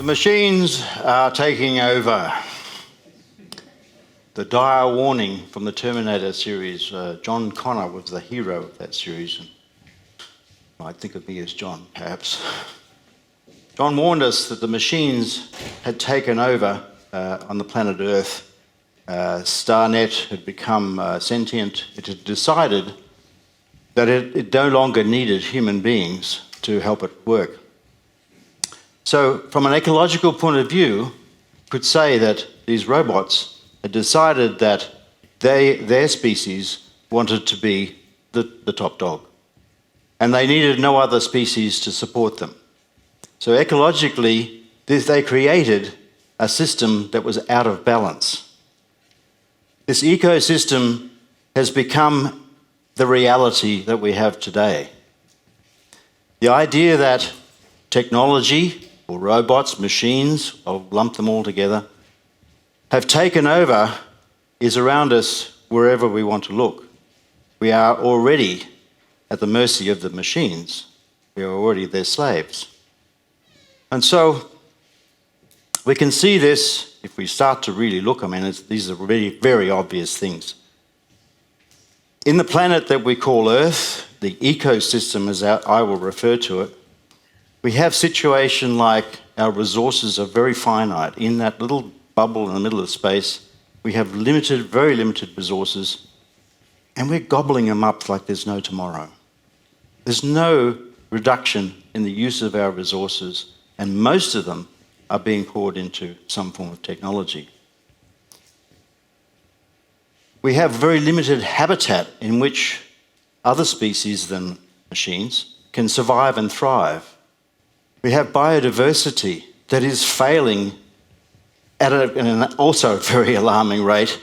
machines are taking over. The dire warning from the Terminator series. John Connor was the hero of that series. And you might think of me as John, perhaps. John warned us that the machines had taken over on the planet Earth. StarNet had become sentient. It had decided that it no longer needed human beings to help it work. So from an ecological point of view, you could say that these robots had decided that their species wanted to be the top dog, and they needed no other species to support them. So ecologically, they created a system that was out of balance. This ecosystem has become the reality that we have today. The idea that technology, or robots, machines, I'll lump them all together, have taken over is around us wherever we want to look. We are already at the mercy of the machines. We are already their slaves. And so we can see this if we start to really look. I mean, these are really very obvious things. In the planet that we call Earth, the ecosystem as I will refer to it, we have situation like our resources are very finite. In that little bubble in the middle of space, we have very limited resources, and we're gobbling them up like there's no tomorrow. There's no reduction in the use of our resources, and most of them are being poured into some form of technology. We have very limited habitat in which other species than machines can survive and thrive. We have biodiversity that is failing at an also very alarming rate.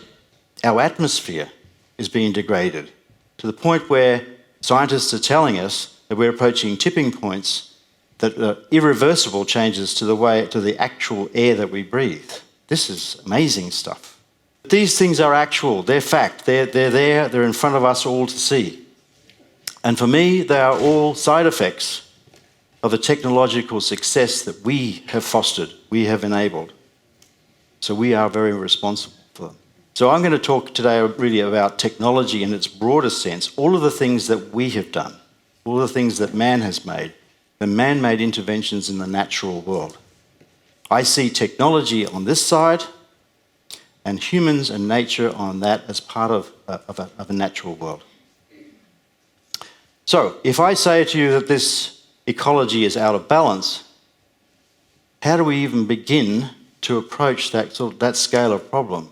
Our atmosphere is being degraded to the point where scientists are telling us that we're approaching tipping points that are irreversible changes to the actual air that we breathe. This is amazing stuff. These things are actual, they're fact, they're there, they're in front of us all to see. And for me, they are all side effects of the technological success that we have fostered, we have enabled. So we are very responsible for them. So I'm going to talk today really about technology in its broadest sense, all of the things that we have done, all of the things that man has made, the man-made interventions in the natural world. I see technology on this side and humans and nature on that as part of a natural world. So if I say to you that this ecology is out of balance, how do we even begin to approach that scale of problem?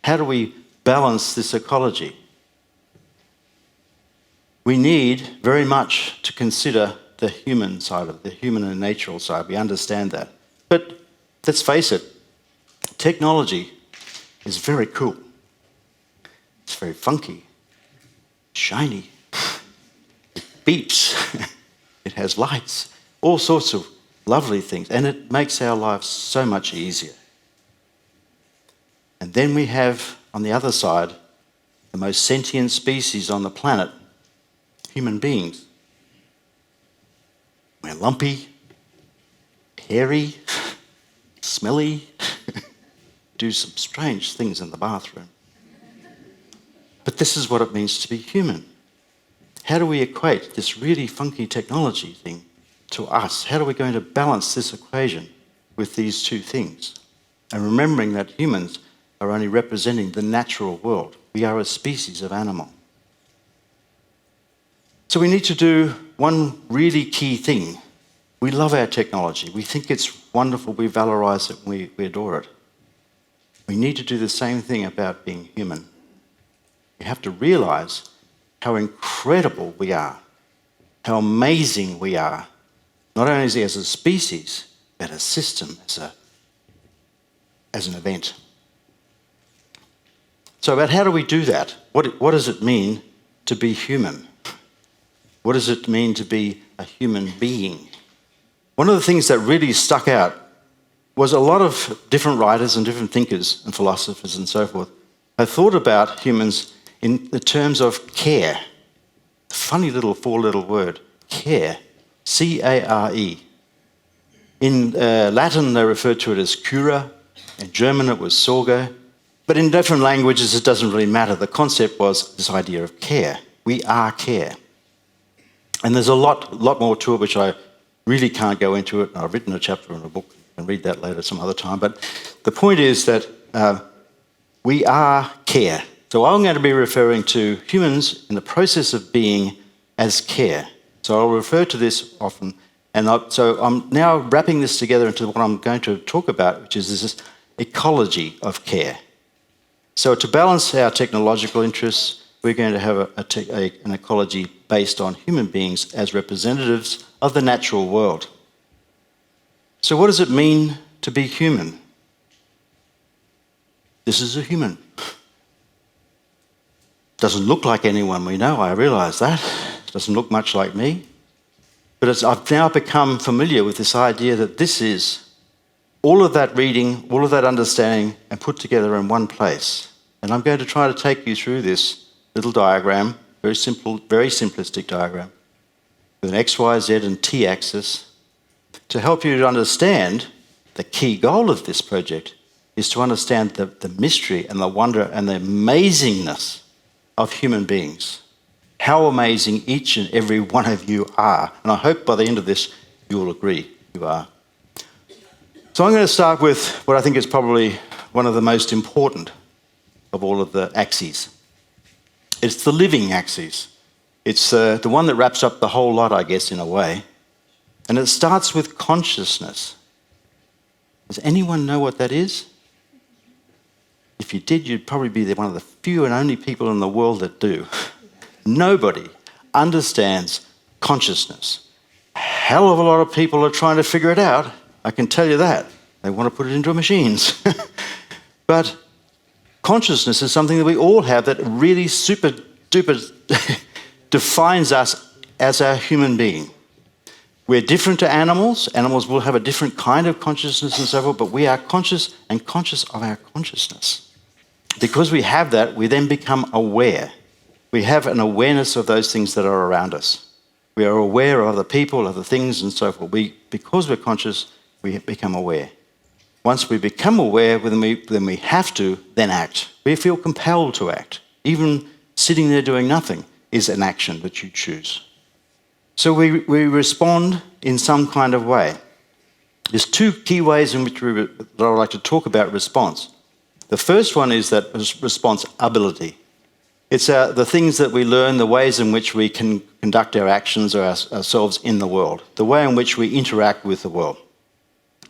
How do we balance this ecology? We need very much to consider the human side of it, the human and natural side. We understand that. But let's face it, technology is very cool. It's very funky, shiny, it beeps. It has lights, all sorts of lovely things, and it makes our lives so much easier. And then we have, on the other side, the most sentient species on the planet, human beings. We're lumpy, hairy, smelly, do some strange things in the bathroom. But this is what it means to be human. How do we equate this really funky technology thing to us? How are we going to balance this equation with these two things? And remembering that humans are only representing the natural world. We are a species of animal. So we need to do one really key thing. We love our technology. We think it's wonderful. We valorize it. We adore it. We need to do the same thing about being human. We have to realize how incredible we are, how amazing we are, not only as a species, but a system, as an event. So how do we do that? What does it mean to be human? What does it mean to be a human being? One of the things that really stuck out was a lot of different writers and different thinkers and philosophers and so forth have thought about humans in the terms of care. Funny little four-letter word, care, C-A-R-E. In Latin, they referred to it as cura. In German, it was sorge. But in different languages, it doesn't really matter. The concept was this idea of care. We are care. And there's a lot more to it, which I really can't go into it. I've written a chapter in a book. You can read that later some other time. But the point is that we are care. So I'm going to be referring to humans in the process of being as care. So I'll refer to this often. And so I'm now wrapping this together into what I'm going to talk about, which is this ecology of care. So to balance our technological interests, we're going to have an ecology based on human beings as representatives of the natural world. So what does it mean to be human? This is a human. Doesn't look like anyone we know, I realise that. Doesn't look much like me. But I've now become familiar with this idea that this is all of that reading, all of that understanding, and put together in one place. And I'm going to try to take you through this little diagram, very simple, very simplistic diagram, with an X, Y, Z and T axis, to help you to understand the key goal of this project is to understand the mystery and the wonder and the amazingness of human beings. How amazing each and every one of you are. And I hope by the end of this, you will agree you are. So I'm going to start with what I think is probably one of the most important of all of the axes. It's the living axis. It's the one that wraps up the whole lot, I guess, in a way. And it starts with consciousness. Does anyone know what that is? If you did, you'd probably be one of the few and only people in the world that do. Nobody understands consciousness. A hell of a lot of people are trying to figure it out. I can tell you that. They want to put it into machines. But consciousness is something that we all have that really super duper defines us as a human being. We're different to animals. Animals will have a different kind of consciousness and so forth, but we are conscious and conscious of our consciousness. Because we have that, we then become aware. We have an awareness of those things that are around us. We are aware of the people, of the things and so forth. Because we're conscious, we become aware. Once we become aware, then we have to then act. We feel compelled to act. Even sitting there doing nothing is an action that you choose. So we respond in some kind of way. There's two key ways in which that I would like to talk about response. The first one is that response ability. It's the things that we learn, the ways in which we can conduct our actions or ourselves in the world, the way in which we interact with the world.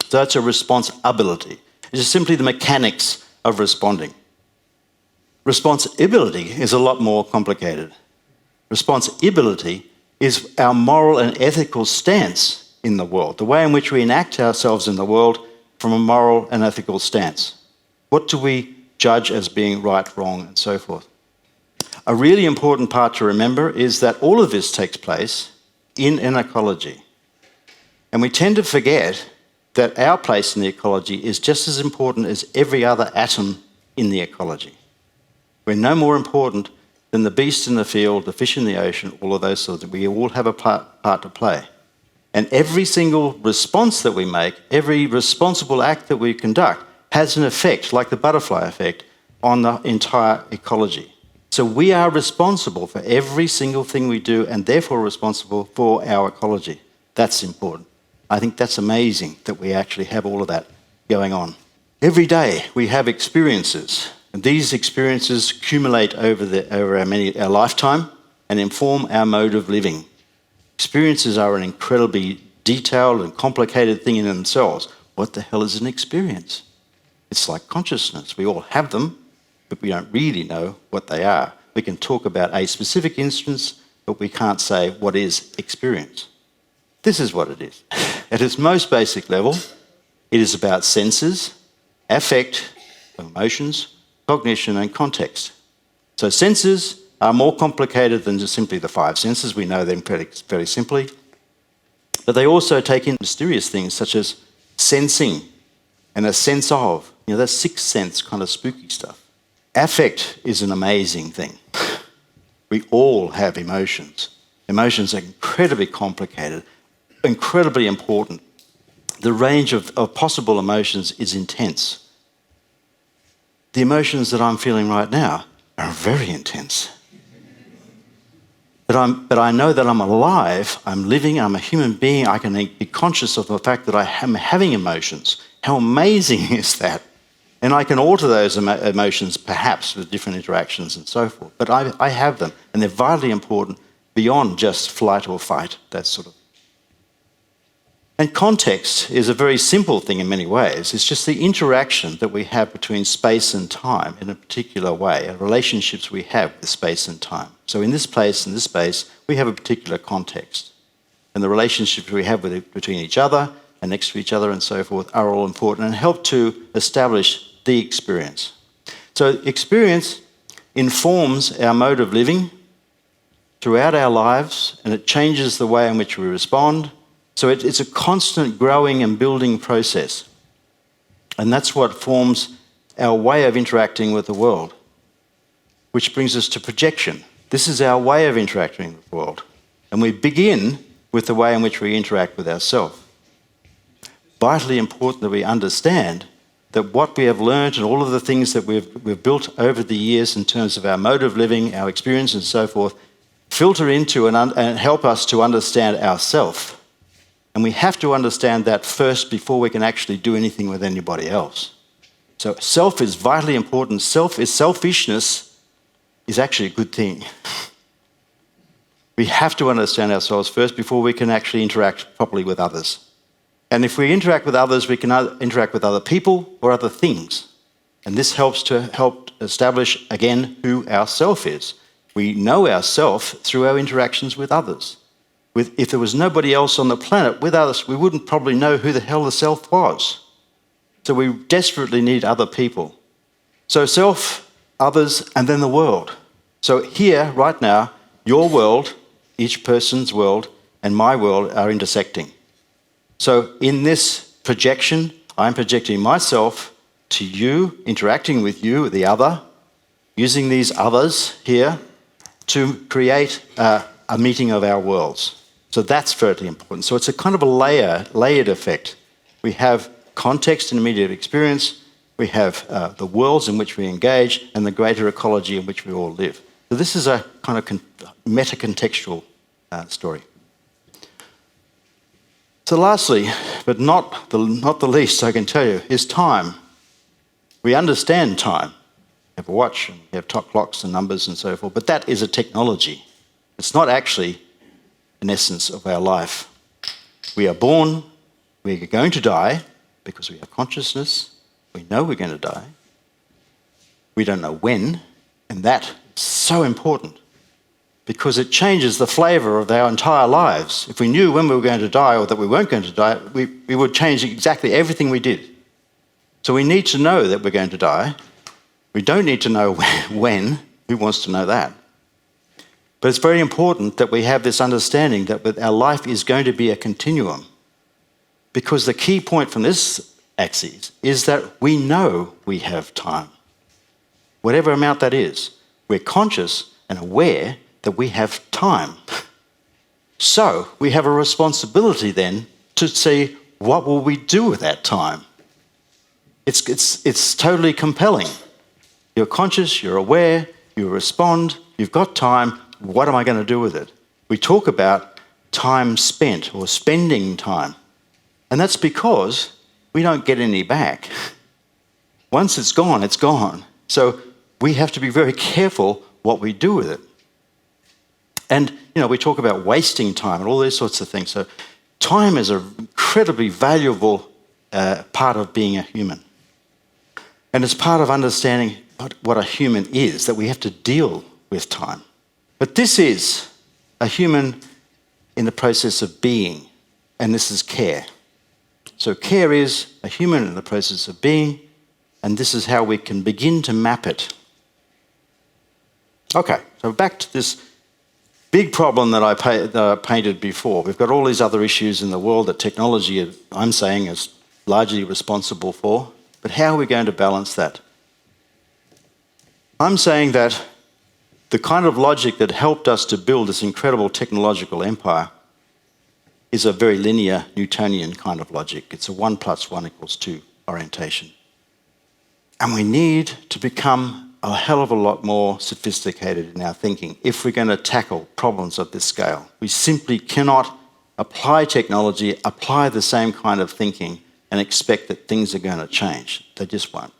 So that's a responsibility. It's just simply the mechanics of responding. Responsibility is a lot more complicated. Responsibility is our moral and ethical stance in the world, the way in which we enact ourselves in the world from a moral and ethical stance. What do we judge as being right, wrong, and so forth? A really important part to remember is that all of this takes place in an ecology. And we tend to forget that our place in the ecology is just as important as every other atom in the ecology. We're no more important than the beast in the field, the fish in the ocean, all of those sorts of things. We all have a part to play. And every single response that we make, every responsible act that we conduct, has an effect, like the butterfly effect, on the entire ecology. So we are responsible for every single thing we do and therefore responsible for our ecology. That's important. I think that's amazing that we actually have all of that going on. Every day we have experiences, and these experiences accumulate over our lifetime and inform our mode of living. Experiences are an incredibly detailed and complicated thing in themselves. What the hell is an experience? It's like consciousness. We all have them, but we don't really know what they are. We can talk about a specific instance, but we can't say what is experience. This is what it is. At its most basic level, it is about senses, affect, emotions, cognition, and context. So senses are more complicated than just simply the five senses. We know them very simply. But they also take in mysterious things such as sensing and a sense of. That's sixth sense kind of spooky stuff. Affect is an amazing thing. We all have emotions. Emotions are incredibly complicated, incredibly important. the range of possible emotions is intense. The emotions that I'm feeling right now are very intense. But I know that I'm alive, I'm living, I'm a human being, I can be conscious of the fact that I am having emotions. How amazing is that? And I can alter those emotions perhaps with different interactions and so forth. But I have them, and they're vitally important beyond just flight or fight, that sort of. And context is a very simple thing in many ways. It's just the interaction that we have between space and time in a particular way, and relationships we have with space and time. So in this place, in this space, we have a particular context. And the relationships we have between each other and next to each other and so forth are all important and help to establish the experience. So experience informs our mode of living throughout our lives, and it changes the way in which we respond. So it's a constant growing and building process. And that's what forms our way of interacting with the world, which brings us to projection. This is our way of interacting with the world. And we begin with the way in which we interact with ourselves. Vitally important that we understand that what we have learned and all of the things that we've built over the years in terms of our mode of living, our experience and so forth, filter into and help us to understand ourselves. And we have to understand that first before we can actually do anything with anybody else. So self is vitally important. Selfishness is actually a good thing. We have to understand ourselves first before we can actually interact properly with others. And if we interact with others, we can interact with other people or other things. And this helps to establish, again, who our self is. We know ourself through our interactions with others. If there was nobody else on the planet with us, we wouldn't probably know who the hell the self was. So we desperately need other people. So self, others, and then the world. So here, right now, your world, each person's world, and my world are intersecting. So in this projection, I'm projecting myself to you, interacting with you, the other, using these others here to create a meeting of our worlds. So that's very important. So it's a kind of a layered effect. We have context and immediate experience, we have the worlds in which we engage, and the greater ecology in which we all live. So this is a kind of meta-contextual story. So lastly, but not the least I can tell you, is time. We understand time. We have a watch, and we have clocks and numbers and so forth, but that is a technology. It's not actually an essence of our life. We are born, we are going to die because we have consciousness, we know we're going to die. We don't know when, and that is so important because it changes the flavour of our entire lives. If we knew when we were going to die or that we weren't going to die, we would change exactly everything we did. So we need to know that we're going to die. We don't need to know when. Who wants to know that? But it's very important that we have this understanding that our life is going to be a continuum. Because the key point from this axis is that we know we have time. Whatever amount that is, we're conscious and aware that we have time. So we have a responsibility then to see what will we do with that time. It's totally compelling. You're conscious, you're aware, you respond, you've got time. What am I going to do with it? We talk about time spent or spending time. And that's because we don't get any back. Once it's gone, it's gone. So we have to be very careful what we do with it. And, we talk about wasting time and all these sorts of things. So time is an incredibly valuable part of being a human. And it's part of understanding what a human is, that we have to deal with time. But this is a human in the process of being, and this is care. So care is a human in the process of being, and this is how we can begin to map it. Okay, so back to this big problem that I painted before. We've got all these other issues in the world that technology, I'm saying, is largely responsible for, but how are we going to balance that? I'm saying that the kind of logic that helped us to build this incredible technological empire is a very linear Newtonian kind of logic. It's a 1 + 1 = 2 orientation. And we need to become a hell of a lot more sophisticated in our thinking if we're going to tackle problems of this scale. We simply cannot apply technology, apply the same kind of thinking, and expect that things are going to change. They just won't.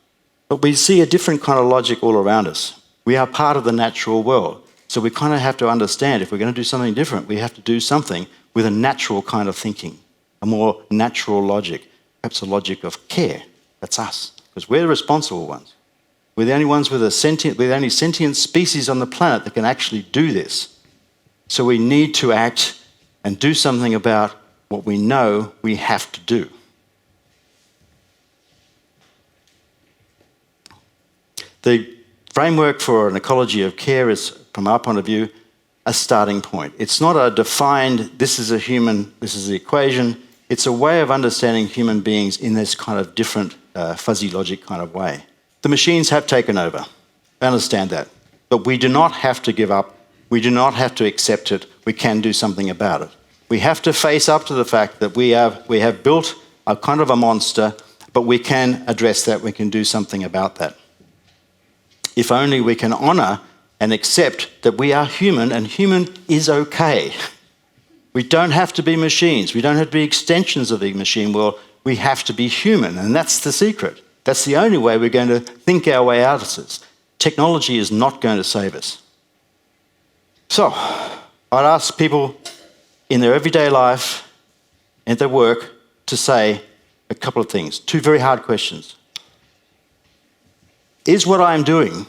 But we see a different kind of logic all around us. We are part of the natural world. So we kind of have to understand if we're going to do something different, we have to do something with a natural kind of thinking, a more natural logic, perhaps a logic of care. That's us, because we're the responsible ones. We're the only ones with the only sentient species on the planet that can actually do this. So we need to act and do something about what we know we have to do. The framework for an ecology of care is, from our point of view, a starting point. It's not a defined, this is a human, this is the equation. It's a way of understanding human beings in this kind of different fuzzy logic kind of way. The machines have taken over. I understand that. But we do not have to give up. We do not have to accept it. We can do something about it. We have to face up to the fact that we have built a kind of a monster, but we can address that. We can do something about that. If only we can honour and accept that we are human, and human is okay. We don't have to be machines. We don't have to be extensions of the machine world. We have to be human, and that's the secret. That's the only way we're going to think our way out of this. Technology is not going to save us. So, I'd ask people in their everyday life and their work to say a couple of things. 2 very hard questions. Is what I'm doing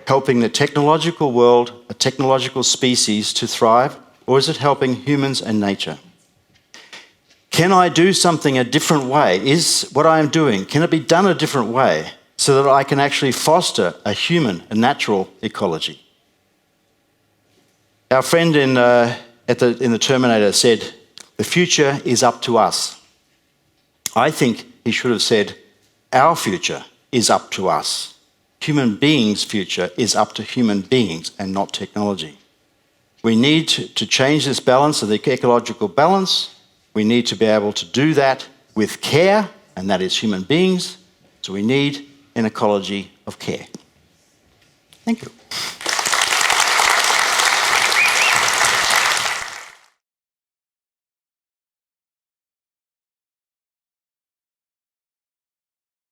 helping the technological world, a technological species to thrive, or is it helping humans and nature? Can I do something a different way? Is what I am doing, can it be done a different way so that I can actually foster a human, a natural ecology? Our friend in the Terminator said, the future is up to us. I think he should have said, our future is up to us. Human beings' future is up to human beings and not technology. We need to change this balance of the ecological balance. We need to be able to do that with care, and that is human beings. So we need an ecology of care. Thank you.